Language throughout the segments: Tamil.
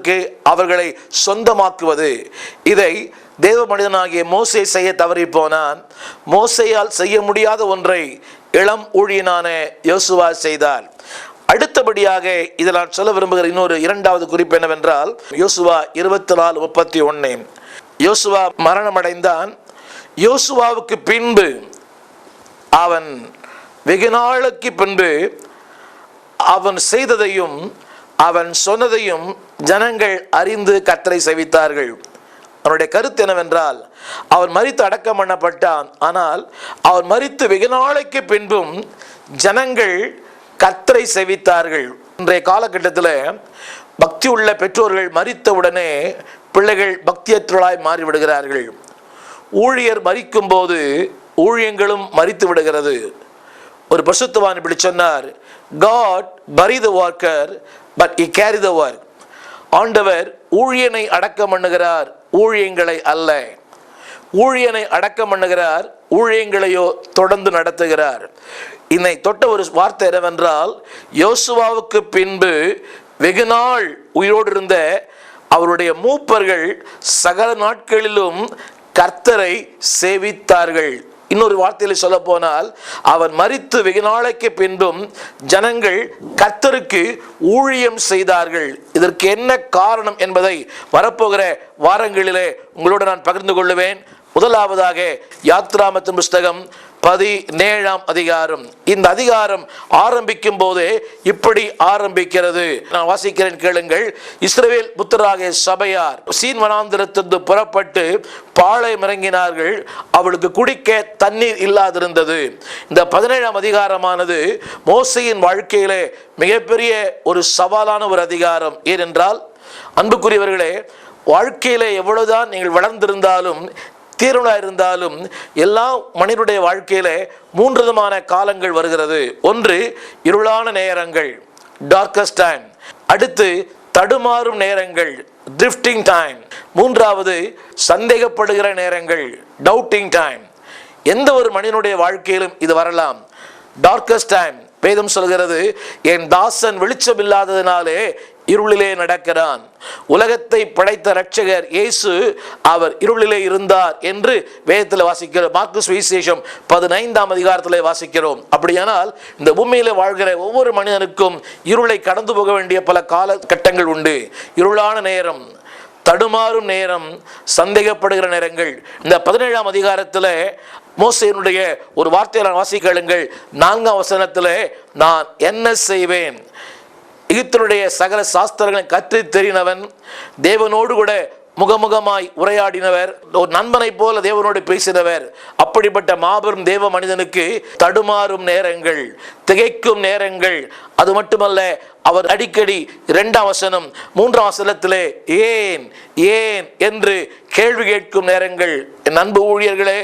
தேவனுக்கு அவர்களை சொந்தமாக்குவது. இதை தேவ மனிதனாகிய மோசே செய்ய தவறி போனான். மோசேயால் செய்ய முடியாத ஒன்றை இளம் ஊழியனான யோசுவா செய்தார். அடுத்தபடியாக இதில் நான் சொல்ல விரும்புகிற இன்னொரு இரண்டாவது குறிப்பு என்னவென்றால், யோசுவா 24:31. யோசுவா மரணமடைந்தான். யோசுவாவுக்கு பின்பு அவன் வெகு நாளுக்கு பின்பு அவன் செய்ததையும் அவன் சொன்னதையும் ஜனங்கள் அறிந்து கர்த்தரை சேவித்தார்கள். அவனுடைய கருத்து என்னவென்றால், அவன் மரித்து அடக்கம் பண்ணப்பட்டான். ஆனால் அவன் மரித்து வெகு நாளைக்கு பின்பும் ஜனங்கள் கர்த்தரை சேவித்தார்கள். இன்றைய காலகட்டத்தில் பக்தி உள்ள பெற்றோர்கள் மரித்தவுடனே பிள்ளைகள் பக்தியற்றவர்களாய் மாறிவிடுகிறார்கள். ஊழியர் மரிக்கும் போது ஊழியங்களும் மரித்து விடுகிறது. ஒரு பரிசுத்தவான் இப்படி சொன்னார், God bury the worker but he carry the work. ஆண்டவர் ஊழியனை அடக்கம் பண்ணுகிறார், ஊழியங்களை அல்ல. ஊழியனை அடக்கம் பண்ணுகிறார், ஊழியங்களையோ தொடர்ந்து நடத்துகிறார். இன்னை தொட்ட ஒரு வார்த்தை என்னவென்றால், யோசுவாவுக்கு பின்பு வெகு நாள் உயிரோடு இருந்த அவருடைய மூப்பர்கள் சகல நாட்களிலும் கர்த்தரை சேவித்தார்கள். இன்னொரு வார்த்தையில் சொல்ல போனால், அவன் மரித்து வெகு நாளைக்கு பின்பும் ஜனங்கள் கர்த்தருக்கு ஊழியம் செய்தார்கள். இதற்கு என்ன காரணம் என்பதை வரப்போகிற வாரங்களிலே உங்களோடு நான் பகிர்ந்து கொள்ளுவேன். முதலாவதாக யாத்ராமத்தின் புஸ்தகம் 17ஆம் அதிகாரம். இந்த அதிகாரம் ஆரம்பிக்கும் போதே இப்படி ஆரம்பிக்கிறது. நான் வாசிக்கிறேன், கேளுங்கள். இஸ்ரவேல் புத்திரராகிய சபையார் சீன் வனாந்திரத்திலிருந்து புறப்பட்டு பாளையம் இறங்கினார்கள். அவளுக்கு குடிக்க தண்ணீர் இல்லாதிருந்தது. இந்த 17ஆம் அதிகாரமானது மோசேயின் வாழ்க்கையிலே மிகப்பெரிய ஒரு சவாலான ஒரு அதிகாரம். ஏனென்றால், அன்புக்குரியவர்களே, வாழ்க்கையிலே எவ்வளவுதான் நீங்கள் வளர்ந்திருந்தாலும் தீர்வுளாக இருந்தாலும் எல்லா மனிதனுடைய வாழ்க்கையில 3 விதமான காலங்கள் வருகிறது. ஒன்று இருளான நேரங்கள், டார்க்கஸ்ட் டைம். அடுத்து தடுமாறும் நேரங்கள், ட்ரிஃப்டிங் டைம். மூன்றாவது சந்தேகப்படுகிற நேரங்கள், டவுட்டிங் டைம். எந்த ஒரு மனிதனுடைய வாழ்க்கையிலும் இது வரலாம். டார்க்கஸ்ட் டைம், வேதம் சொல்கிறது, என் தாசன் வெளிச்சம் இல்லாததினாலே இருளிலே நடக்கிறான். உலகத்தை படைத்த இரட்சகர் இயேசு அவர் இருளிலே இருந்தார் என்று வேதத்தில் வாசிக்கிறோம். மார்க்கு சுவிசேஷம் 15ஆம் அதிகாரத்தில் வாசிக்கிறோம். அப்படியானால் இந்த பூமியில வாழ்கிற ஒவ்வொரு மனிதனுக்கும் இருளை கடந்து போக வேண்டிய பல காலகட்டங்கள் உண்டு. இருளான நேரம், தடுமாறும் நேரம், சந்தேகப்படுகிற நேரங்கள். இந்த 17ஆம் அதிகாரத்தில் மோசேயினுடைய ஒரு வார்த்தையை நான் வாசிக்கலுங்கள். 4ஆம் வசனத்தில், நான் என்ன செய்வேன்? எகிப்தினுடைய சகல சாஸ்திரங்களை கற்று தெரிந்தவன், தேவனோடு கூட முகமுகமாய் உரையாடினவர், ஒரு நண்பனை போல தேவனோடு பேசினவர். அப்படிப்பட்ட மாபெரும் தேவ மனிதனுக்கு தடுமாறும் நேரங்கள், திகைக்கும் நேரங்கள். அது மட்டுமல்ல, அவர் அடிக்கடி 2ஆம் வசனம் 3ஆம் வசனத்திலே ஏன் ஏன் என்று கேள்வி கேட்கும் நேரங்கள். என் அன்பு ஊழியர்களே,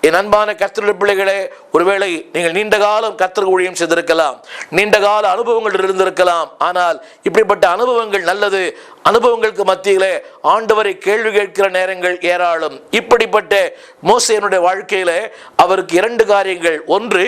என் அன்பான கர்த்தருடைய பிள்ளைகளே, ஒருவேளை நீங்கள் நீண்ட காலம் கர்த்தருக்கு ஊழியம் செய்திருக்கலாம், நீண்ட கால அனுபவங்கள் இருந்திருக்கலாம். ஆனால் இப்படிப்பட்ட அனுபவங்கள் நல்லது. அனுபவங்களுக்கு மத்தியிலே ஆண்டவரை கேள்வி கேட்கிற நேரங்கள் ஏராளம். இப்படிப்பட்ட மோசேயினுடைய வாழ்க்கையில அவருக்கு 2 காரியங்கள். ஒன்று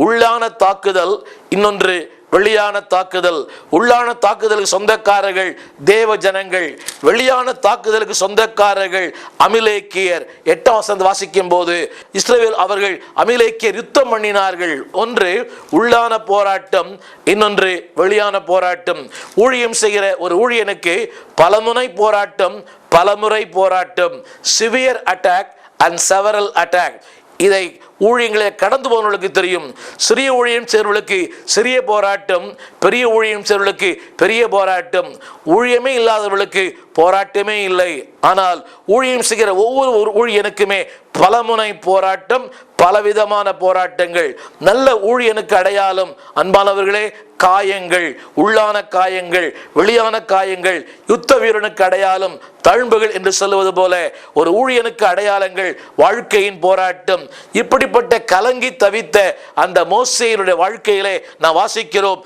உள்ளான தாக்குதல், இன்னொன்று வெளியான தாக்குதல். உள்ளான தாக்குதலுக்கு சொந்தக்காரர்கள் தேவ ஜனங்கள், வெளியான தாக்குதலுக்கு சொந்தக்காரர்கள் அமிலேக்கியர். 8ஆம் வசனம் வாசிக்கும் போது, இஸ்ரவேல் அவர்கள் அமிலேக்கியர் யுத்தம் பண்ணினார்கள். ஒன்று உள்ளான போராட்டம், இன்னொன்று வெளியான போராட்டம். ஊழியம் செய்கிற ஒரு ஊழியனுக்கு பலமுனை போராட்டம், பலமுறை போராட்டம். Severe attack and several attack. இதை ஊழியங்களை கடந்து போனவர்களுக்கு தெரியும். சிறிய ஊழியம் செய்வர்களுக்கு சிறிய போராட்டம், பெரிய ஊழியம் செய்வர்களுக்கு பெரிய போராட்டம். ஊழியமே இல்லாதவர்களுக்கு போராட்டமே இல்லை. ஆனால் ஊழியம் செய்கிற ஒவ்வொரு ஊழியனுக்குமே பலமுனை போராட்டம், பலவிதமான போராட்டங்கள். நல்ல ஊழியனுக்கு அடையாளம் அன்பானவர்களே காயங்கள், உள்ளான காயங்கள், வெளியான காயங்கள். யுத்த வீரனுக்கு அடையாளம் தழும்புகள் என்று சொல்லுவது போல ஒரு ஊழியனுக்கு அடையாளங்கள் வாழ்க்கையின் போராட்டம். இப்படிப்பட்ட கலங்கி தவித்த அந்த மோசேயினுடைய வாழ்க்கையிலே நான் வாசிக்கிறோம்.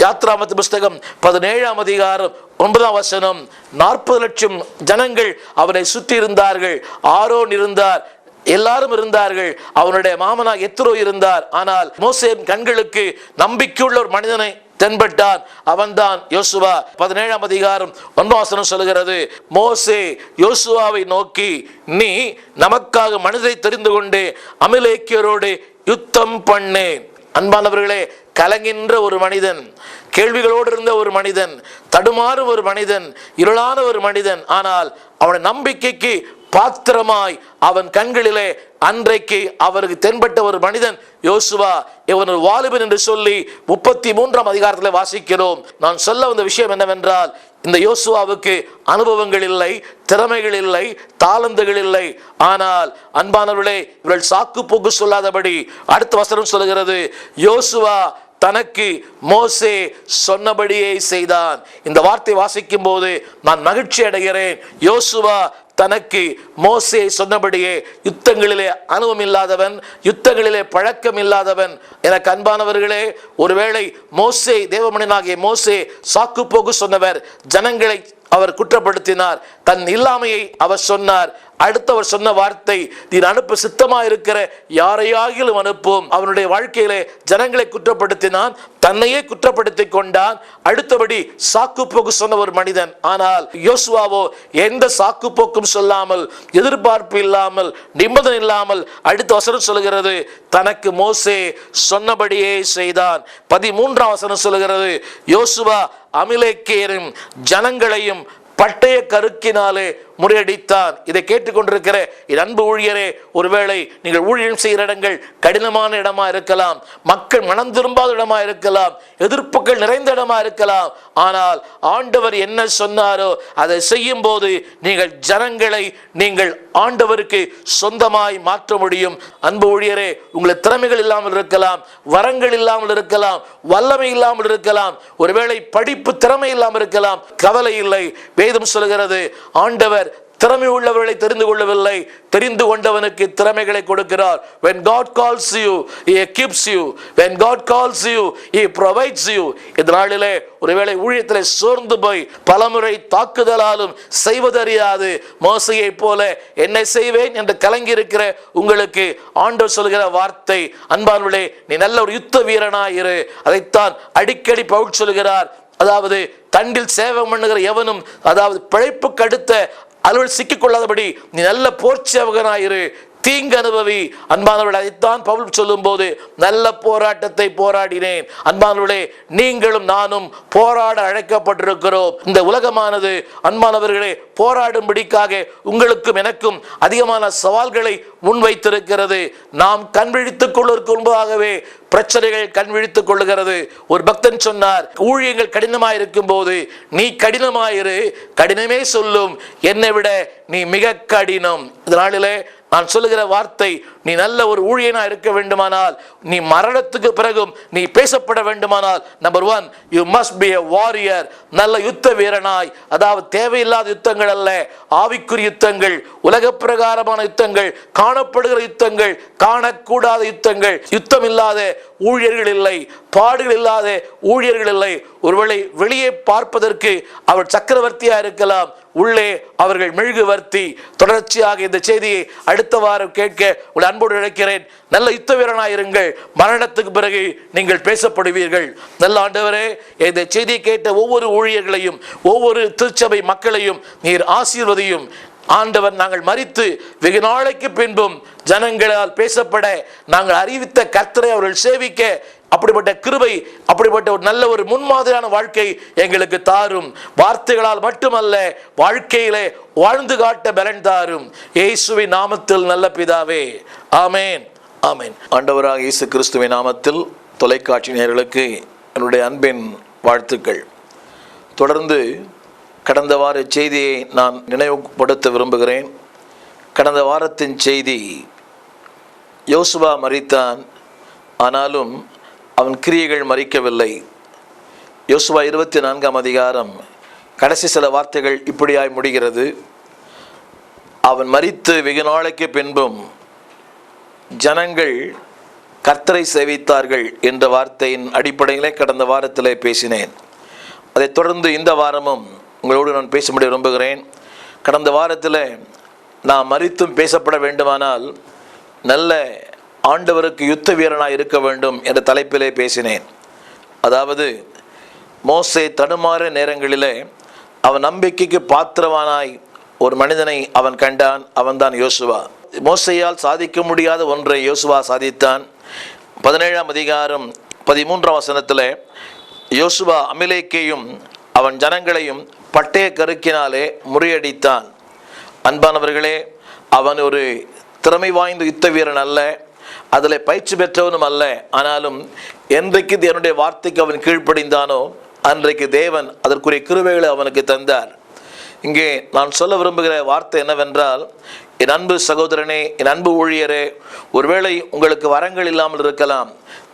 யாத்ராமத்தின் புஸ்தகம் 17ஆம் அதிகாரம் 9ஆம் வசனம், 40 லட்சம் ஜனங்கள் அவனை சுற்றி இருந்தார்கள். ஆரோன் இருந்தார், எல்லாரும் இருந்தார்கள். அவனுடைய மாமனார் எத்ரோ இருந்தார். ஆனால் மோசேயின் கண்களுக்கு நம்பிக்கையுள்ள ஒரு மனிதனை தென்பட்டான். அவன்தான் யோசுவா. 17ஆம் அதிகாரம் 1ஆம் வசனம் சொல்கிறது, மோசே யோசுவாவை நோக்கி, நீ நமக்காக மனிதரை தெரிந்து கொண்டு அமலேக்கியரோடு யுத்தம் பண்ணு. அன்பானவர்களே, கலங்கின்ற ஒரு மனிதன், கேள்விகளோடு இருந்த ஒரு மனிதன், தடுமாறும் ஒரு மனிதன், இருளான ஒரு மனிதன். ஆனால் அவனுடைய நம்பிக்கைக்கு பாத்திரமாய் அவன் கண்களிலே அன்றைக்கு அவருக்கு தென்பட்ட ஒரு மனிதன் யோசுவா. இவன் ஒரு வாலிபன் என்று சொல்லி 33ஆம் அதிகாரத்தில் வாசிக்கிறோம். நான் சொல்ல வந்த விஷயம் என்னவென்றால், இந்த யோசுவாவுக்கு அனுபவங்கள் இல்லை, திறமைகள் இல்லை, தாளந்துகள் இல்லை. ஆனால் அன்பானவர்களே, இவர்கள் சாக்கு போக்கு சொல்லாதபடி அடுத்த வசனம் சொல்கிறது, யோசுவா தனக்கு மோசே சொன்னபடியே செய்தான். இந்த வார்த்தை வாசிக்கும் போது நான் மகிழ்ச்சி அடைகிறேன். யோசுவா தனக்கு மோசே சொன்னபடியே, யுத்தங்களிலே அனுபவம் இல்லாதவன், யுத்தங்களிலே பழக்கம் இல்லாதவன். எனக்கு அன்பானவர்களே, ஒருவேளை மோசே, தேவமனிதனாகிய மோசே சாக்கு போக்கு சொன்னவர், ஜனங்களை அவர் குற்றப்படுத்தினார், தன் இல்லாமையை அவர் சொன்னார். அடுத்தவர் சொன்ன வார்த்தை, நீ அனுப்ப சித்தமா இருக்கிற யாரையாகிலும் அனுப்பும். அவனுடைய வாழ்க்கையிலே ஜனங்களை குற்றப்படுத்தினான், தன்னையே குற்றப்படுத்தி கொண்டான். அடுத்தபடி சாக்கு போக்கு சொன்ன ஒரு மனிதன். ஆனால் யோசுவாவோ எந்த சாக்கு போக்கும் சொல்லாமல், எதிர்பார்ப்பு இல்லாமல், நிம்மதி இல்லாமல் அடுத்த வசனம் சொல்கிறது, தனக்கு மோசே சொன்னபடியே செய்தான். 13ஆம் வசனம் சொல்கிறது, யோசுவா அமலேக்கியரும் ஜனங்களையும் பட்டய கருக்கினாலே முறியடித்தான். இதை கேட்டுக்கொண்டிருக்கிற அன்பு ஊழியரே, ஒருவேளை நீங்கள் ஊழியம் செய்கிற இடங்கள் கடினமான இடமா இருக்கலாம், மக்கள் மனம் திரும்பாத இடமா இருக்கலாம், எதிர்ப்புகள் நிறைந்த இடமா இருக்கலாம். ஆனால் ஆண்டவர் என்ன சொன்னாரோ அதை செய்யும் போது நீங்கள் ஜனங்களை நீங்கள் ஆண்டவருக்கு சொந்தமாய் மாற்ற முடியும். அன்பு ஊழியரே, உங்களுக்கு திறமைகள் இல்லாமல் இருக்கலாம், வரங்கள் இல்லாமல் இருக்கலாம், வல்லமை இல்லாமல் இருக்கலாம், ஒருவேளை படிப்பு திறமை இல்லாமல் இருக்கலாம். கவலை இல்லை. வேதம் சொல்கிறது, ஆண்டவர் திறமை உள்ளவர்களை தெரிந்து கொள்ளவில்லை, தெரிந்து கொண்டவனுக்கு திறமைகளை கொடுக்கிறார். When God calls you, He equips you. When God calls you, He provides you. இந்த நாளிலே ஒருவேளை ஊழியத்திலே சோர்ந்து போய் பலமுறை தாக்குதலாலும் செய்வதறியாது மோசையை போல என்ன செய்வேன் என்று கலங்கி இருக்கிற உங்களுக்கு ஆண்டவர் சொல்கிற வார்த்தை, அன்பானவர்களே, நீ நல்ல ஒரு யுத்த வீரனாயிரு. அதைத்தான் அடிக்கடி பவுல் சொல்கிறார். அதாவது தண்டில் சேவை பண்ணுகிற எவனும், அதாவது பிழைப்புக்கு அடுத்த அலுவல் சிக்கிக்கொள்ளாதபடி நீ நல்ல போர்ச்சேவகனாயிரு, தீங்கு அனுபவி. அன்பானவர்களே, அதைத்தான் பவுல் சொல்லும் போது, நல்ல போராட்டத்தை போராடினேன். அன்பானவர்களே, நீங்களும் நானும் போராட அழைக்கப்பட்டிருக்கிறோம். இந்த உலகமானது அன்பானவர்களே போராடும்படிக்காக உங்களுக்கும் எனக்கும் அதிகமான சவால்களை முன்வைத்திருக்கிறது. நாம் கண் விழித்துக் கொள்வதற்கு முன்பாகவே பிரச்சனைகள் கண் விழித்துக் கொள்ளுகிறது. ஒரு பக்தன் சொன்னார், ஊழியங்கள் கடினமாயிருக்கும் போது நீ கடினமாயிரு, கடினமே சொல்லும், என்னை விட நீ மிக கடினம். இதனாலே நான் சொல்லுகிற வார்த்தை, நீ நல்ல ஒரு ஊழியனா இருக்க வேண்டுமானால், நீ மரணத்துக்கு பிறகும் நீ பேசப்பட வேண்டுமானால், number 1, you must be a warrior. நல்ல யுத்த வீரனாய், அதாவது தேவையில்லாத யுத்தங்கள் அல்ல, ஆவிக்குரிய யுத்தங்கள், உலக பிரகாரமான யுத்தங்கள், காணப்படுகிற யுத்தங்கள், காணக்கூடாத யுத்தங்கள். யுத்தம் இல்லாத ஊழியர்கள் இல்லை, பாடுகள் இல்லாத ஊழியர்கள் இல்லை. ஒருவேளை வெளியே பார்ப்பதற்கு அவர் சக்கரவர்த்தியா இருக்கலாம், உள்ளே அவர்கள் மெழுகுவர்த்தி. தொடர்ச்சியாக இந்த செய்தியை அடுத்த வாரம் கேட்க உங்கள் அன்போடு அழைக்கிறேன். நல்ல யுத்த வீரனாயிருங்கள், மரணத்துக்கு பிறகு நீங்கள் பேசப்படுவீர்கள். நல்ல ஆண்டவரே, இந்த செய்தியை கேட்ட ஒவ்வொரு ஊழியர்களையும், ஒவ்வொரு திருச்சபை மக்களையும் நீர் ஆசீர்வதியும். ஆண்டவர், நாங்கள் மரித்து வெகு நாளைக்கு பின்பும் ஜனங்களால் பேசப்பட நாங்கள் அறிவித்த கர்த்தரை அவர்கள் சேவிக்க அப்படிப்பட்ட கிருபை, அப்படிப்பட்ட ஒரு நல்ல ஒரு முன்மாதிரியான வாழ்க்கை எங்களுக்கு தாரும். வார்த்தைகளால் மட்டுமல்ல, வாழ்க்கையிலே வாழ்ந்து காட்ட பலன் தாரும். இயேசுவின் நாமத்தில் நல்ல பிதாவே, ஆமேன், ஆமேன். ஆண்டவராக இயேசு கிறிஸ்துவின் நாமத்தில் தொலைக்காட்சி நேயர்களுக்கு என்னுடைய அன்பின் வாழ்த்துக்கள். தொடர்ந்து கடந்த வார செய்தியை நான் நினைவுபடுத்த விரும்புகிறேன். கடந்த வாரத்தின் செய்தி, யோசுவா மரித்தான், ஆனாலும் அவன் கிரியைகள் மரிக்கவில்லை. யோசுவா 24ஆம் அதிகாரம் கடைசி சில வார்த்தைகள் இப்படியாய் முடிகிறது. அவன் மரித்து வெகு நாளைக்கு பின்பும் ஜனங்கள் கர்த்தரை சேவித்தார்கள் என்ற வார்த்தையின் அடிப்படையிலே கடந்த வாரத்திலே பேசினேன். அதைத் தொடர்ந்து இந்த வாரமும் உங்களோடு நான் பேசும்படி விரும்புகிறேன். கடந்த வாரத்தில் நான் மரித்தும் பேசப்பட வேண்டுமானால் நல்ல ஆண்டவருக்கு யுத்த வீரனாக இருக்க வேண்டும் என்ற தலைப்பிலே பேசினேன். அதாவது மோசே தடுமாற நேரங்களிலே அவன் நம்பிக்கைக்கு பாத்திரவானாய் ஒரு மனிதனை அவன் கண்டான். அவன்தான் யோசுவா. மோசையால் சாதிக்க முடியாத ஒன்றை யோசுவா சாதித்தான். 17ஆம் அதிகாரம் 13ஆம் வசனத்தில் யோசுவா அமிலேக்கையும் அவன் ஜனங்களையும் பட்டய கருக்கினாலே முறியடித்தான். அன்பானவர்களே, அவன் ஒரு திறமை வாய்ந்த யுத்த வீரன் அல்ல, அதில் பயிற்சி பெற்றவனும் அல்ல. ஆனாலும் என்றைக்கு தேவனுடைய வார்த்தைக்கு அவன் கீழ்ப்படிந்தானோ அன்றைக்கு தேவன் அதற்குரிய கிருபைகளை அவனுக்கு தந்தார். இங்கே நான் சொல்ல விரும்புகிற வார்த்தை என்னவென்றால், என் அன்பு சகோதரனே, என் அன்பு ஊழியரே, ஒருவேளை உங்களுக்கு வரங்கள் இல்லாமல் இருக்கலாம்,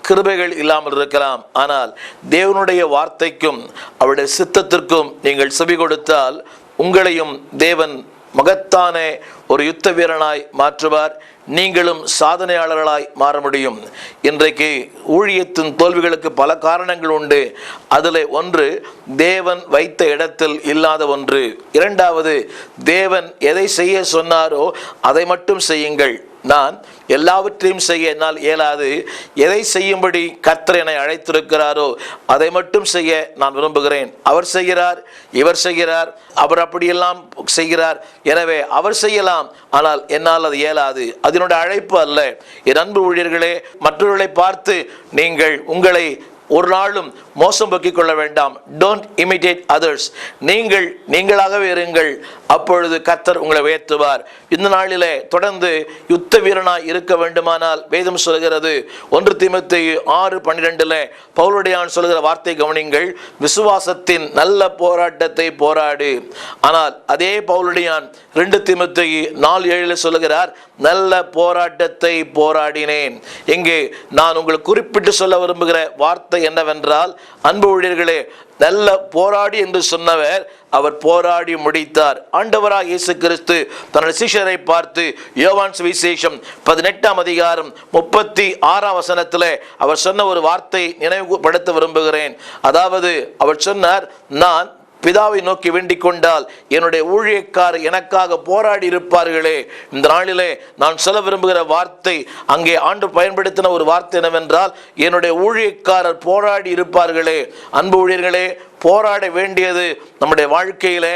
கிருபைகள் இல்லாமல் இருக்கலாம். ஆனால் தேவனுடைய வார்த்தைக்கும் அவருடைய சித்தத்திற்கும் நீங்கள் செவி கொடுத்தால் உங்களையும் தேவன் மகத்தான ஒரு யுத்த வீரனாய் மாற்றுவார். நீங்களும் சாதனையாளர்களாய் மாற முடியும். இன்றைக்கு ஊழியத்தின் தோல்விகளுக்கு பல காரணங்கள் உண்டு. அதில் ஒன்று தேவன் வைத்த இடத்தில் இல்லாத ஒன்று. இரண்டாவது, தேவன் எதை செய்ய சொன்னாரோ அதை மட்டும் செய்யுங்கள். நான் எல்லாவற்றையும் செய்ய என்னால் இயலாது. எதை செய்யும்படி கர்த்தர் என்னை அழைத்திருக்கிறாரோ அதை மட்டும் செய்ய நான் விரும்புகிறேன். அவர் செய்கிறார், இவர் செய்கிறார், அவர் அப்படியெல்லாம் செய்கிறார். எனவே அவர் செய்யலாம், ஆனால் என்னால் அது இயலாது. அதனுடைய அழைப்பு அல்ல. என் அன்பு ஊழியர்களே, மற்றவர்களை பார்த்து நீங்கள் உங்களை ஒரு நாளும் மோசம் போக்கிக் கொள்ள வேண்டாம். Don't imitate others. நீங்களாகவே இருங்கள். அப்பொழுது கர்த்தர் உங்களை உயர்த்துவார். இந்த நாளிலே தொடர்ந்து யுத்த வீரனாய் இருக்க வேண்டுமானால் வேதம் சொல்கிறது 1 தீமோத்தேயு 6:12 பவுலுடையான் சொல்கிற வார்த்தை கவனிங்கள். விசுவாசத்தின் நல்ல போராட்டத்தை போராடு. ஆனால் அதே பவுலுடையான் 2 தீமோத்தேயு 4:7 சொல்லுகிறார், நல்ல போராட்டத்தை போராடினேன். இங்கே நான் உங்களுக்கு குறிப்பிட்டு சொல்ல விரும்புகிற வார்த்தை என்னவென்றால், அன்பு ஊழியர்களே, நல்ல போராடி என்று சொன்னவர் அவர் போராடி முடித்தார். ஆண்டவராக இயேசு கிறிஸ்து தன்னுடைய சீஷரை பார்த்து யோவான் சுவிசேஷம் 18ஆம் அதிகாரம் 36ஆம் வசனத்தில் அவர் சொன்ன ஒரு வார்த்தை நினைவுபடுத்த விரும்புகிறேன். அதாவது அவர் சொன்னார், நான் பிதாவை நோக்கி வேண்டிக் கொண்டால் என்னுடைய ஊழியக்காரர் எனக்காக போராடி இருப்பார்களே. இந்த நாளிலே நான் சொல்ல விரும்புகிற வார்த்தை, அங்கே ஆண்டு பயன்படுத்தின ஒரு வார்த்தை என்னவென்றால், என்னுடைய ஊழியக்காரர் போராடி இருப்பார்களே. அன்பு ஊழியர்களே, போராட வேண்டியது நம்முடைய வாழ்க்கையில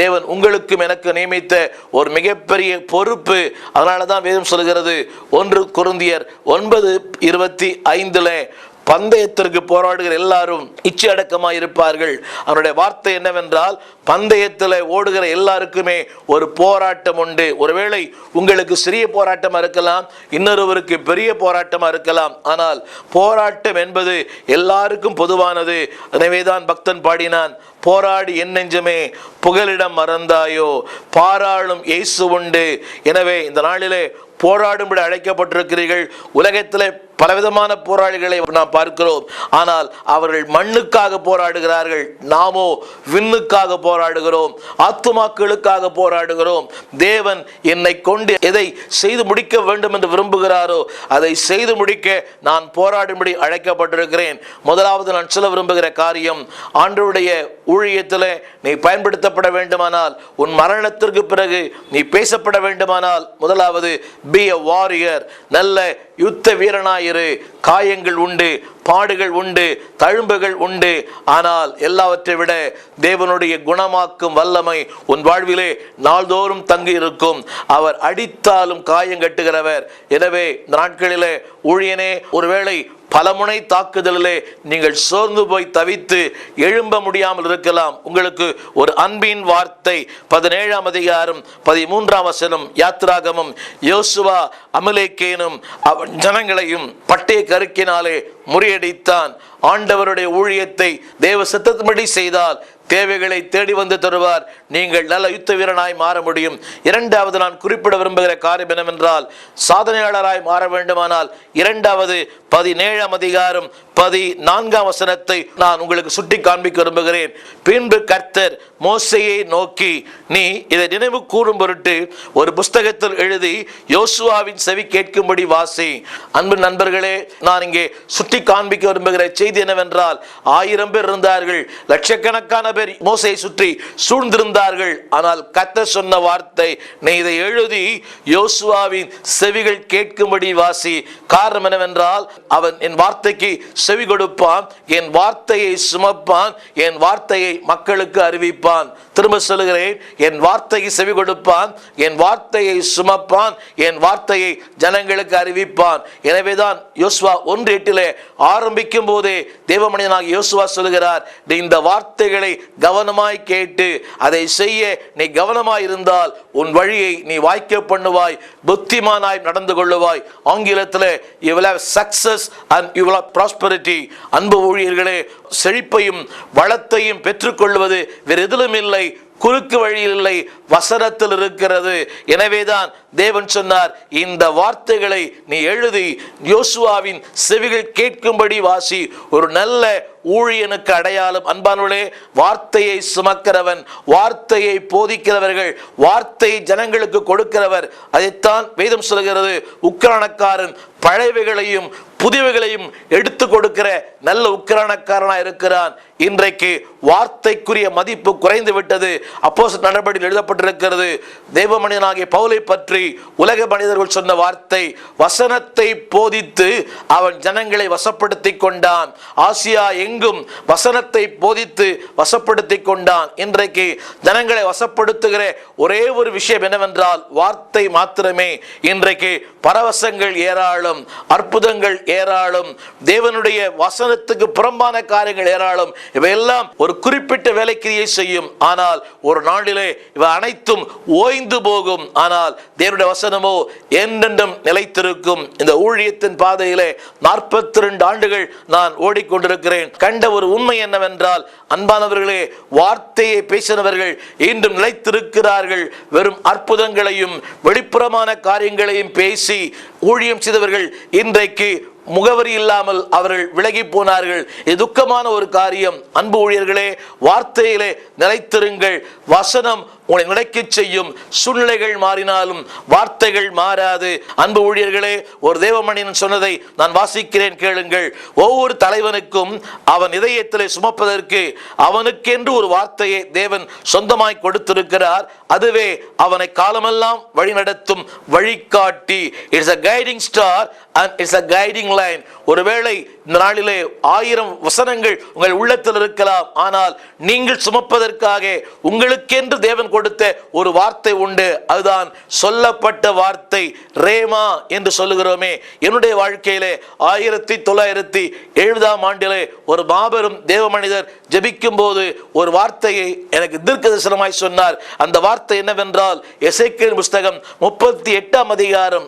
தேவன் உங்களுக்கும் எனக்கு நியமித்த ஒரு மிகப்பெரிய பொறுப்பு. அதனால தான் வேதம் சொல்கிறது 1 கொரிந்தியர் 9:25 பந்தயத்திற்கு போராடுகிற எல்லாரும் இச்சை அடக்கமாய் இருப்பார்கள். அவருடைய வார்த்தை என்னவென்றால், பந்தயத்தில் ஓடுகிற எல்லாருக்குமே ஒரு போராட்டம் உண்டு. ஒருவேளை உங்களுக்கு சிறிய போராட்டமா இருக்கலாம், இன்னொருவருக்கு பெரிய போராட்டமா இருக்கலாம். ஆனால் போராட்டம் என்பது எல்லாருக்கும் பொதுவானது. எனவேதான் பக்தன் பாடினான், போராடி என் நெஞ்சமே புகலிடம் மறந்தாயோ, பாராளும் இயேசு உண்டு. எனவே இந்த நாளிலே போராடும்படி அழைக்கப்பட்டிருக்கிறீர்கள். உலகத்திலே பலவிதமான போராளிகளை நாம் பார்க்கிறோம். ஆனால் அவர்கள் மண்ணுக்காக போராடுகிறார்கள், நாமோ விண்ணுக்காக போராடுகிறோம், ஆத்துமாக்களுக்காக போராடுகிறோம். தேவன் என்னை கொண்டு எதை செய்து முடிக்க வேண்டும் என்று விரும்புகிறாரோ அதை செய்து முடிக்க நான் போராடும்படி அழைக்கப்பட்டிருக்கிறேன். முதலாவது நான் சொல்ல விரும்புகிற காரியம், ஆண்டவருடைய ஊழியத்தில் நீ பயன்படுத்தப்பட வேண்டுமானால், உன் மரணத்திற்கு பிறகு நீ பேசப்பட வேண்டுமானால், முதலாவது be a warrior. நல்ல யுத்த வீரனாயிரு. காயங்கள் உண்டு, பாடுகள் உண்டு, தழும்புகள் உண்டு. ஆனால் எல்லாவற்றை விட தேவனுடைய குணமாக்கும் வல்லமை உன் வாழ்விலே நாள்தோறும் தங்கி இருக்கும். அவர் அடித்தாலும் காயம் கட்டுகிறவர். எனவே நாட்களிலே ஊழியனே, ஒருவேளை பலமுனை தாக்குதலிலே நீங்கள் சோர்ந்து போய் தவித்து எழும்ப முடியாமல் இருக்கலாம். உங்களுக்கு ஒரு அன்பின் வார்த்தை. 17ஆம் அதிகாரம் 13ஆம் வசனம் யாத்திராகமம், யோசுவா அமலேக்கேனும் அவன் ஜனங்களையும் பட்டய கருக்கினாலே முறியடித்தான். ஆண்டவருடைய ஊழியத்தை தேவ சித்தத்தின்படி செய்தால் தேவைகளை தேடி வந்து தருவார். நீங்கள் நல்ல யுத்த வீரனாய் மாற முடியும். இரண்டாவது நான் குறிப்பிட விரும்புகிற காரியம் என்னவென்றால், சாதனையாளராய் மாற வேண்டுமானால் 2வது 17ஆம் அதிகாரம் 14ஆம் வசனத்தை நான் உங்களுக்கு சுட்டி காண்பிக்க விரும்புகிறேன். பின்பு கர்த்தர் மோசேயை நோக்கி, நீ இதை நினைவு கூறும் பொருட்டு ஒரு புஸ்தகத்தில் எழுதி யோசுவாவின் செவி கேட்கும்படி வாசி. அன்பு நண்பர்களே, நான் இங்கே சுட்டி காண்பிக்க விரும்புகிற செய்தி என்னவென்றால், 1000 பேர் இருந்தார்கள், லட்சக்கணக்கான பேர் பேர் மோசேயை சுற்றி சூழ்ந்திருந்தார்கள். ஆனால் கர்த்தர் சொன்ன வார்த்தை, நீ இதை எழுதி யோசுவாவின் செவிகள் கேட்கும்படி வாசி. காரணம் என்னவென்றால், அவன் என் வார்த்தைக்கு செவி கொடுப்பான், என் வார்த்தையை சுமப்பான், என் வார்த்தையை மக்களுக்கு அறிவிப்பான். திரும்ப சொல்லுகிறேன், என் வார்த்தைக்கு செவி கொடுப்பான், என் வார்த்தையை சுமப்பான், என் வார்த்தையை ஜனங்களுக்கு அறிவிப்பான். எனவேதான் யோசுவா 1:8 ஆரம்பிக்கும் போதே தேவமனிதனாக யோசுவா சொல்லுகிறார், நீ இந்த வார்த்தைகளை கவனமாய் கேட்டு அதை செய்ய நீ கவனமாய் இருந்தால் உன் வழியை நீ வாய்க்க பண்ணுவாய், புத்திமானாய் நடந்து கொள்ளுவாய். ஆங்கிலத்தில் you will have success and you will have prosperity. அன்பு ஊழியர்களே, செழிப்பையும் வளத்தையும் பெற்றுக்கொள்வது வேறு எதிலும் இல்லை, குறுக்கு வழியில் இல்லை, வசனத்தில் இருக்கிறது. எனவேதான் தேவன் சொன்னார், இந்த வார்த்தைகளை நீ எழுதி யோசுவாவின் செவிகள் கேட்கும்படி வாசி. ஒரு நல்ல ஊழியனுக்கு அடையாளம் அன்பானவர்களே, வார்த்தையை சுமக்கிறவன், வார்த்தையை போதிக்கிறவர்கள், வார்த்தை ஜனங்களுக்கு கொடுக்கிறவர். அதைத்தான் வேதம் சொல்கிறது, உக்கிரானக்காரன் பழையவைகளையும் புதியவைகளையும் எடுத்து கொடுக்கிற நல்ல உக்கிரானக்காரனா இருக்கிறான். இன்றைக்கு வார்த்தைக்குரிய மதிப்பு குறைந்து விட்டது. அப்போஸ்தலர் நடபடியில் எழுதப்பட்டிருக்கிறது, தேவ மனிதனாகிய பவுலை பற்றி உலக மனிதர்கள் சொன்ன வார்த்தை, வசனத்தை போதித்து அவன் ஜனங்களை வசப்படுத்தி கொண்டான். ஆசியா எங்கும் வசனத்தை போதித்து வசப்படுத்தி கொண்டான். இன்றைக்கு ஜனங்களை வசப்படுத்துகிற ஒரே ஒரு விஷயம் என்னவென்றால் வார்த்தை மாத்திரமே. இன்றைக்கு பரவசங்கள் ஏராளம், அற்புதங்கள் ஏராளம், தேவனுடைய வசனத்துக்கு புறம்பான காரியங்கள் ஏராளம். இவையெல்லாம் ஒரு குறிப்பிட்ட வேலைக்கிரியை செய்யும், ஆனால் ஒரு நாளிலே இவை அனைத்தும் ஓய்ந்து போகும். ஆனால் தேவனுடைய வசனமோ என்றென்றும் நிலைத்திருக்கும். இந்த ஊழியத்தின் பாதையிலே 42 ஆண்டுகள் நான் ஓடிக்கொண்டிருக்கிறேன். கண்ட ஒரு உண்மை என்னவென்றால், அன்பானவர்களே, வார்த்தையை பேசினவர்கள் இன்றும் நிலைத்திருக்கிறார்கள். வெறும் அற்புதங்களையும் வெளிப்புறமான காரியங்களையும் பேசி ஊழியம் செய்தவர்கள் இன்றைக்கு முகவரி இல்லாமல் அவர்கள் விலகி போனார்கள். இது துக்கமான ஒரு காரியம். அன்பு ஊழியர்களே, வார்த்தையிலே நிலைத்திருங்கள். வசனம் உங்களை நிலைக்கச் செய்யும். சூழ்நிலைகள் மாறினாலும் வார்த்தைகள் மாறாது. அன்பு ஊழியர்களே, ஒரு தேவமனிதன் சொன்னதை நான் வாசிக்கிறேன், கேளுங்கள். ஒவ்வொரு தலைவனுக்கும் அவன் இதயத்திலே சுமப்பதற்கு அவனுக்கென்று ஒரு வார்த்தையை தேவன் சொந்தமாய் கொடுத்திருக்கிறார். அதுவே அவனை காலமெல்லாம் வழிநடத்தும் வழிகாட்டி. It's a guiding star and it's a guiding line. ஒருவேளை இந்த நாளிலே 1000 வசனங்கள் உங்கள் உள்ளத்தில் இருக்கலாம், ஆனால் நீங்கள் சுமப்பதற்காக உங்களுக்கென்று தேவன் கொடுத்த ஒரு வார்த்தை உண்டு. அதுதான் சொல்லப்பட்ட வார்த்தை, ரேமா என்று சொல்லுகிறோமே. என்னுடைய வாழ்க்கையிலே 1970 ஆண்டிலே ஒரு மாபெரும் தேவ மனிதர் ஜெபிக்கும் போது ஒரு வார்த்தையை எனக்கு தீர்க்கதரிசனமாய் சொன்னார். அந்த வார்த்தை என்னவென்றால், எசேக்கியேல் புஸ்தகம் 38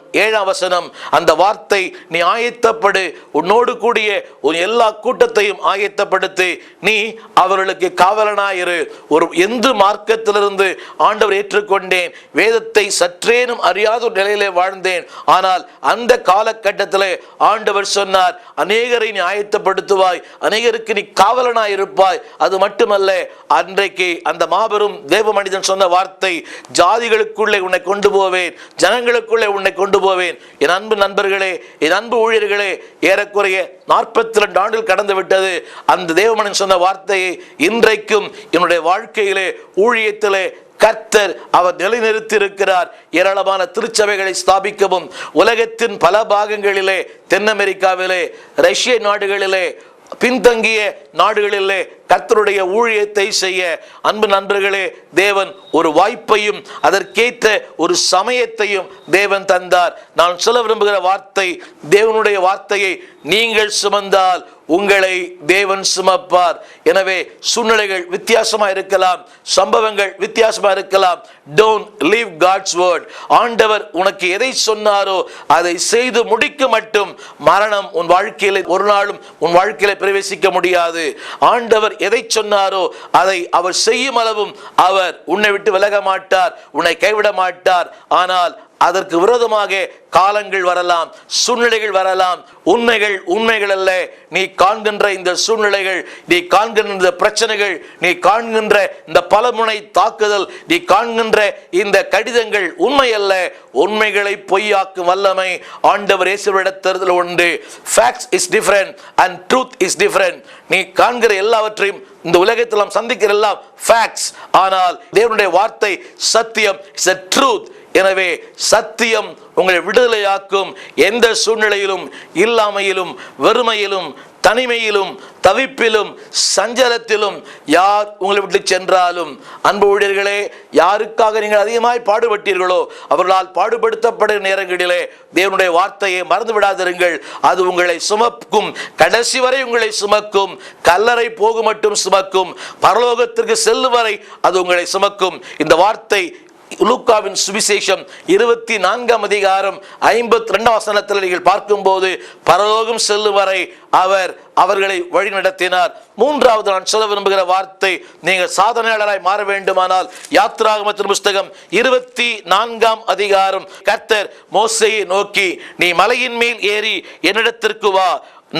அந்த வார்த்தை, நீ ஆயத்தப்படு, உன்னோடு கூடிய உன் எல்லா கூட்டத்தையும் ஆயத்தப்படுத்தி நீ அவர்களுக்கு காவலனாயிரு. ஒரு எந்த மார்க்கத்திலிருந்து ஆண்டவர் ஏற்றுக்கொண்டேன், வேதத்தை சற்றேனும் அறியாத ஒரு நிலையிலே வாழ்ந்தேன். ஆனால் அந்த காலகட்டத்திலே ஆண்டவர் சொன்னார், அநேகரை நீ ஆயத்தப்படுத்துவாய், அநேகருக்கு நீ காவலனாய் இருப்பாய். அது மட்டுமல்ல, அன்றைக்கு அந்த மாபெரும் தேவ மனிதன் சொன்ன வார்த்தை, ஜாதிகளுக்குள்ளே உன்னை கொண்டு போவேன், ஜனங்களுக்குள்ளே உன்னை கொண்டு போவேன். என் அன்பு நண்பர்களே, என் அன்பு ஊழியர்களே, ஏறக்குறைய 42 ஆண்டுகள் கடந்து விட்டது. அந்த தேவமனிதன் சொன்ன வார்த்தையை இன்றைக்கும் என்னுடைய வாழ்க்கையிலே, ஊழியத்திலே கர்த்தர் அவர் நிலைநிறுத்தி இருக்கிறார். ஏராளமான திருச்சபைகளை ஸ்தாபிக்கவும் உலகத்தின் பல பாகங்களிலே, தென் அமெரிக்காவிலே, ரஷ்ய நாடுகளிலே, பின்தங்கிய நாடுகளிலே கர்த்தருடைய ஊழியத்தை செய்ய அன்பு நண்பர்களே, தேவன் ஒரு வாய்ப்பையும் அதற்கேற்ற ஒரு சமயத்தையும் தேவன் தந்தார். நான் சொல்ல விரும்புகிற வார்த்தை, தேவனுடைய வார்த்தையை நீங்கள் சுமந்தால் உங்களை தேவன் சுமப்பார். எனவே சூழ்நிலைகள் வித்தியாசமா இருக்கலாம், சம்பவங்கள் வித்தியாசமா இருக்கலாம். Don't leave God's word. ஆண்டவர் உனக்கு எதை சொன்னாரோ அதை செய்து முடிக்க மட்டும் மரணம் உன் வாழ்க்கையில ஒரு நாளும் உன் வாழ்க்கையில பிரவேசிக்க முடியாது. ஆண்டவர் எதை சொன்னாரோ அதை அவர் செய்யும் அளவும் அவர் உன்னை விட்டு விலக மாட்டார், உன்னை கைவிட மாட்டார். ஆனால் அதற்கு விரோதமாக காலங்கள் வரலாம், சூழ்நிலைகள் வரலாம். உண்மைகள் அல்ல. நீ காண்கின்ற இந்த சூழ்நிலைகள், நீ காண்கின்ற இந்த பிரச்சனைகள், நீ காண்கின்ற இந்த பலமுனை தாக்குதல், நீ காண்கின்ற இந்த கடிதங்கள் உண்மை அல்ல. உண்மைகளை பொய்யாக்கும் வல்லமை ஆண்டவர் இயேசுவிடத்தில் உண்டு. Facts is different and truth is different. நீ காண்கிற எல்லாவற்றையும் இந்த உலகத்தில் நாம் சந்திக்கிற எல்லாம் ஃபேக்ட்ஸ். ஆனால் தேவனுடைய வார்த்தை சத்தியம், இஸ் a truth. எனவே சத்தியம் உங்களை விடுதலையாக்கும். எந்த சூழ்நிலையிலும், இல்லாமையிலும், வெறுமையிலும், தனிமையிலும், தவிப்பிலும், சஞ்சலத்திலும் யார் உங்களை விட்டு சென்றாலும், அன்பு ஊழியர்களே, யாருக்காக நீங்கள் அதிகமாய் பாடுபட்டீர்களோ அவர்களால் பாடுபடுத்தப்படும் நேரங்களிலே தேவனுடைய வார்த்தையை மறந்து விடாதிருங்கள். அது உங்களை சுமக்கும், கடைசி வரை உங்களை சுமக்கும். கல்லறை போகும் மட்டும் சுமக்கும், பரலோகத்திற்கு செல்லும் வரை அது உங்களை சுமக்கும். இந்த வார்த்தை லூக்காவின் சுவிசேஷம் 24ஆம் அதிகாரம் 52ஆம் வசனத்தில் நீங்கள் பார்க்கும்போது, பரலோகம் செல்லும் வரை அவர் அவர்களை வழி நடத்தினார். மூன்றாவது நான் சொல்ல விரும்புகிற வார்த்தை, நீங்கள் சாதனையாளராய் மாற வேண்டுமானால் யாத்திராகமத்தின் புஸ்தகம் 24ஆம் அதிகாரம், கர்த்தர் மோசேயை நோக்கி, நீ மலையின் மேல் ஏறி என்னிடத்திற்கு வா,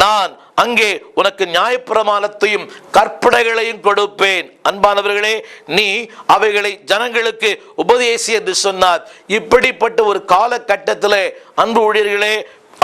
நான் அங்கே உனக்கு நியாயப்பிரமாணத்தையும் கற்பனைகளையும் கொடுப்பேன். அன்பானவர்களே, நீ அவைகளை ஜனங்களுக்கு உபதேசி என்று சொன்னார். இப்படிப்பட்ட ஒரு காலகட்டத்திலே அன்பு ஊழியர்களே,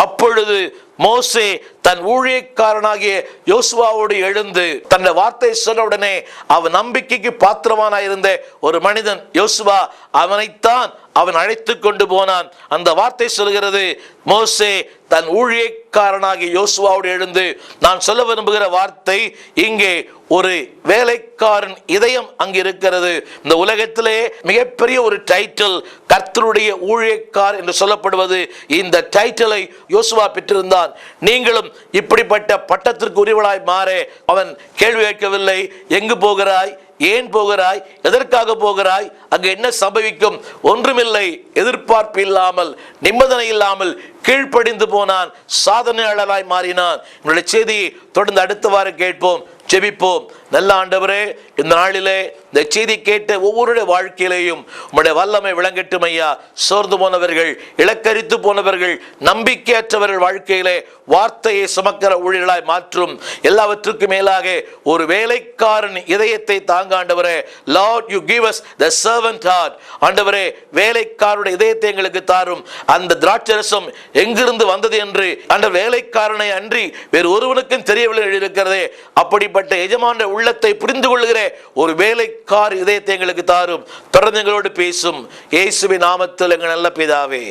அப்பொழுது மோசே தன் ஊழியக்காரனாகிய யோசுவாவோடு எழுந்து தன்னுடைய வார்த்தை சொன்ன உடனே அவன் நம்பிக்கைக்கு பாத்திரமானாயிருந்த ஒரு மனிதன் யோசுவா, அவனைத்தான் அவன் அழைத்து கொண்டு போனான். அந்த வார்த்தை சொல்கிறது, மோசே தன் ஊழியக்காரனாகிய யோசுவாவோடு எழுந்து. நான் சொல்ல விரும்புகிற வார்த்தை, இங்கே ஒரு வேலைக்காரன் இதயம் அங்கு இருக்கிறது. இந்த உலகத்திலே மிகப்பெரிய ஒரு டைட்டில் கர்த்தருடைய ஊழியக்கார் என்று சொல்லப்படுவது. இந்த டைட்டிலை யோசுவா பெற்றிருந்தான். நீங்களும் இப்படிப்பட்ட பட்டத்திற்கு உரியவளாய் மாற அவன் கேள்வி கேட்கவில்லை. எங்கு போகிறாய், ஏன் போகிறாய், எதற்காக போகிறாய், அங்கு என்ன சம்பவிக்கும், ஒன்றுமில்லை. எதிர்பார்ப்பு இல்லாமல், நிபந்தனை இல்லாமல் கீழ்ப்படிந்து போனான், சாதனையாளராய் மாறினான். என்னுடைய செய்தியை தொடர்ந்து அடுத்த வாரம் கேட்போம், ஜெபிப்போம். நல்ல ஆண்டவரே, இந்த நாளிலே இந்த செய்தி கேட்ட ஒவ்வொருடைய வாழ்க்கையிலேயும் உம்முடைய வல்லமை விளங்கட்டும் ஐயா. சோர்ந்து போனவர்கள், இலக்கரித்து போனவர்கள், நம்பிக்கையற்றவர்கள் வாழ்க்கையிலே வார்த்தையை சுமக்கிற ஊழியர்களாய் மாற்றும். எல்லாவற்றுக்கும் மேலாக ஒரு வேலைக்காரன் இதயத்தை தாங்க ஆண்டவரே. Lord, you give us the servant heart. ஆண்டவரே, வேலைக்காரனுடைய இதயத்தை எங்களுக்கு தாரும். அந்த திராட்சரசம் எங்கிருந்து வந்தது என்று அந்த வேலைக்காரனை அன்றி வேறு ஒருவனுக்கும் தெரியவில்லை இருக்கிறதே. அப்படிப்பட்ட எஜமான உள்ளத்தை புரிந்து கொள்கிற ஒரு வேலைக்கார இதயத்தை எங்களுக்கு தாரும். தொடர்ந்து எங்களோடு பேசும் இயேசுவின் நாமத்தில் எங்கள் நல்ல பிதாவே,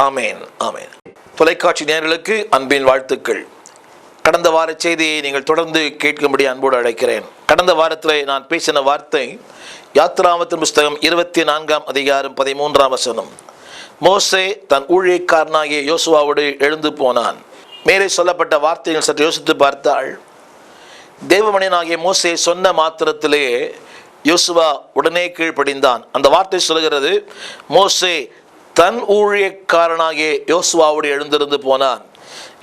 ஆமேன், ஆமேன். தொலைக்காட்சி நேயர்களுக்கு அன்பின் வாழ்த்துக்கள். கடந்த வார செய்தியை நீங்கள் தொடர்ந்து கேட்கும்படி அன்போடு அழைக்கிறேன். கடந்த வாரத்தில் நான் பேசின வார்த்தை யாத்திராகமத்தின் புஸ்தகம் 24ஆம் அதிகாரம் 13ஆம் வசனம். மோசே தன் ஊழியக்காரனாகிய யோசுவாவோடு எழுந்து போனான். மேலே சொல்லப்பட்ட வார்த்தைகள் சற்று யோசித்து பார்த்தால், தேவமனிதனாகிய மோசே சொன்ன மாத்திரத்திலே யோசுவா உடனே கீழ்ப்படிந்தான். அந்த வார்த்தை சொல்கிறது, மோசே தன் ஊழியக்காரனாகிய யோசுவாவோடு எழுந்திருந்து போனான்.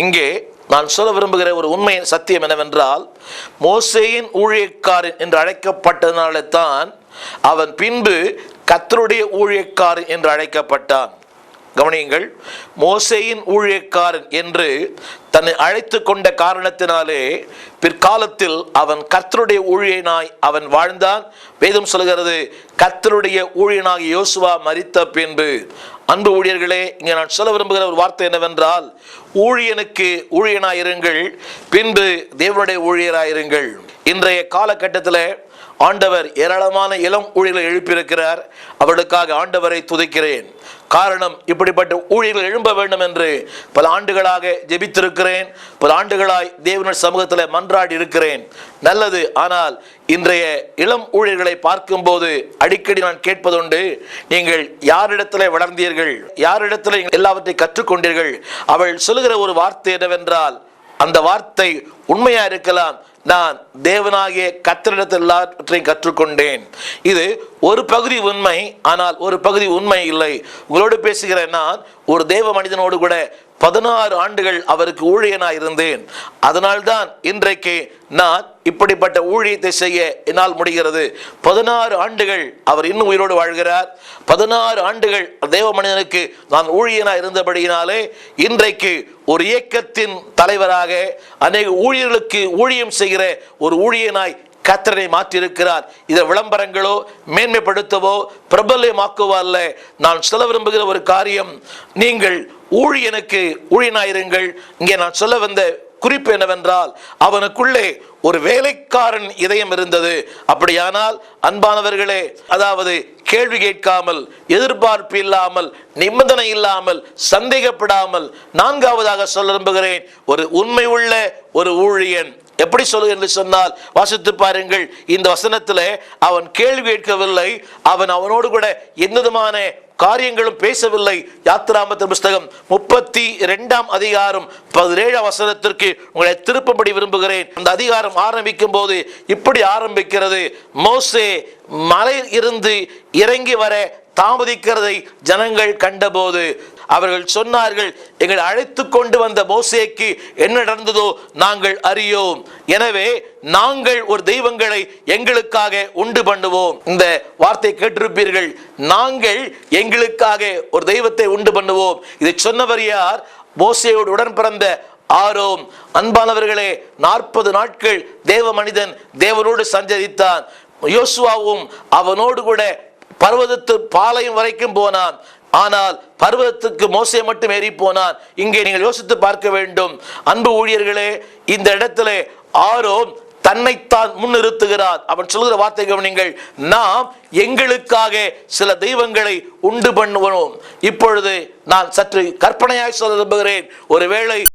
இங்கே நான் சொல்ல விரும்புகிற ஒரு உண்மை சத்தியம் என்னவென்றால், மோசேயின் ஊழியக்காரன் என்று அழைக்கப்பட்டதனால தான் அவன் பின்பு கர்த்தருடைய ஊழியக்காரன் என்று அழைக்கப்பட்டான். கவனியுங்கள், மோசேயின் ஊழியக்காரன் என்று தன்னை அழைத்து கொண்ட காரணத்தினாலே பிற்காலத்தில் அவன் கர்த்தருடைய ஊழியனாய் அவன் வாழ்ந்தான். வேதம் சொல்கிறது, கர்த்தருடைய ஊழியனாகி யோசுவா மரித்த பின்பு. அன்பு ஊழியர்களே, இங்கே நான் சொல்ல விரும்புகிற ஒரு வார்த்தை என்னவென்றால், ஊழியனுக்கு ஊழியனாயிருங்கள், பின்பு தேவனுடைய ஊழியராயிருங்கள். இன்றைய காலகட்டத்தில் ஆண்டவர் ஏராளமான இளம் ஊழியர்களை எழுப்பியிருக்கிறார். அவர்களுக்காக ஆண்டவரை துதிக்கிறேன். காரணம், இப்படிப்பட்ட ஊழியர்கள் எழும்ப வேண்டும் என்று பல ஆண்டுகளாக ஜெபித்திருக்கிறேன். பல ஆண்டுகளாய் தேவனுடைய சமூகத்தில் மன்றாடி இருக்கிறேன். நல்லது. ஆனால் இன்றைய இளம் ஊழியர்களை பார்க்கும்போது அடிக்கடி நான் கேட்பதுண்டு, நீங்கள் யாரிடத்தில் வளர்ந்தீர்கள், யாரிடத்தில் எல்லாவற்றையும் கற்றுக்கொண்டீர்கள்? அவள் சொல்லுகிற ஒரு வார்த்தை என்னவென்றால், அந்த வார்த்தை உண்மையா இருக்கலாம், நான் தேவனாகிய கர்த்தரிடத்தில் எல்லாவற்றையும் கற்றுக்கொண்டேன். இது ஒரு பகுதி உண்மை, ஆனால் ஒரு பகுதி உண்மை இல்லை. உங்களோடு பேசுகிற நான் ஒரு தேவ மனிதனோடு கூட 16 ஆண்டுகள் அவருக்கு ஊழியனாய் இருந்தேன். அதனால்தான் இன்றைக்கு நான் இப்படிப்பட்ட ஊழியத்தை செய்ய என்னால் முடிகிறது. 16 ஆண்டுகள் அவர் இன்னும் உயிரோடு வாழ்கிறார். 16 ஆண்டுகள் தேவ மனிதனுக்கு நான் ஊழியனாய் இருந்தபடியினாலே இன்றைக்கு ஒரு இயக்கத்தின் தலைவராக அநேக ஊழியர்களுக்கு ஊழியம் செய்கிற ஒரு ஊழியனாய் கர்த்தரை மாற்றியிருக்கிறார். இதை விளம்பரங்களோ மேன்மைப்படுத்தவோ பிரபல்யமாக்குவோ அல்ல. நான் சொல்ல விரும்புகிற ஒரு காரியம், நீங்கள் ஊழியனுக்கு ஊழியனாயிருங்கள். இங்கே நான் சொல்ல வந்த குறிப்பு என்னவென்றால் அவனுக்குள்ளே ஒரு வேலைக்காரன் இதயம் இருந்தது. அப்படியானால் அன்பானவர்களே, அதாவது கேள்வி கேட்காமல், எதிர்பார்ப்பு இல்லாமல், நிபந்தனை இல்லாமல், சந்தேகப்படாமல், நான்காவதாக சொல்ல விரும்புகிறேன், ஒரு உண்மை உள்ள ஒரு ஊழியன். எப்படி சொல்லுங்க என்று சொன்னால், வாசித்து பாருங்கள். இந்த வசனத்திலே அவன் கேள்வி கேட்கவில்லை, அவனோடு கூட எந்த விதமான காரியங்களும் பேசவில்லை. யாத்திராமத்தின் புஸ்தகம் 32ஆம் அதிகாரம் 17ஆம் வசனத்திற்கு உங்களை திருப்பபடி விரும்புகிறேன். அந்த அதிகாரம் ஆரம்பிக்கும் போது இப்படி ஆரம்பிக்கிறது: மோசே மலையில் இருந்து இறங்கி வர தாமதிக்கிறதை ஜனங்கள் கண்டபோது அவர்கள் சொன்னார்கள், எங்களை அழைத்து கொண்டு வந்த மோசேக்கு என்ன நடந்ததோ நாங்கள் அறியோம். எனவே நாங்கள் ஒரு தெய்வங்களை எங்களுக்காக உண்டு பண்ணுவோம். இந்த வார்த்தை கேட்டிருப்பீர்கள், நாங்கள் எங்களுக்காக ஒரு தெய்வத்தை உண்டு பண்ணுவோம். இதை சொன்னவர் யார்? மோசேயோடு உடன் பிறந்த ஆரோன். அன்பானவர்களே, 40 நாட்கள் தேவ மனிதன் தேவனோடு சஞ்சரித்தான். யோசுவாவும் அவனோடு கூட பர்வதத்து பாளையம் வரைக்கும் போனான். ஆனால் பர்வதத்துக்கு மோசே மட்டும் ஏறி போனான். இங்கே நீங்கள் யோசித்து பார்க்க வேண்டும். அன்பு ஊழியர்களே, இந்த இடத்திலே ஆரோன் தன்னைத்தான் முன்னிறுத்துகிறார். அவன் சொல்கிற வார்த்தை கவனிங்கள்: நாம் எங்களுக்காக சில தெய்வங்களை உண்டு பண்ணுவோம். இப்பொழுது நான் சற்று கற்பனையாய் சொல்ல விரும்புகிறேன். ஒருவேளை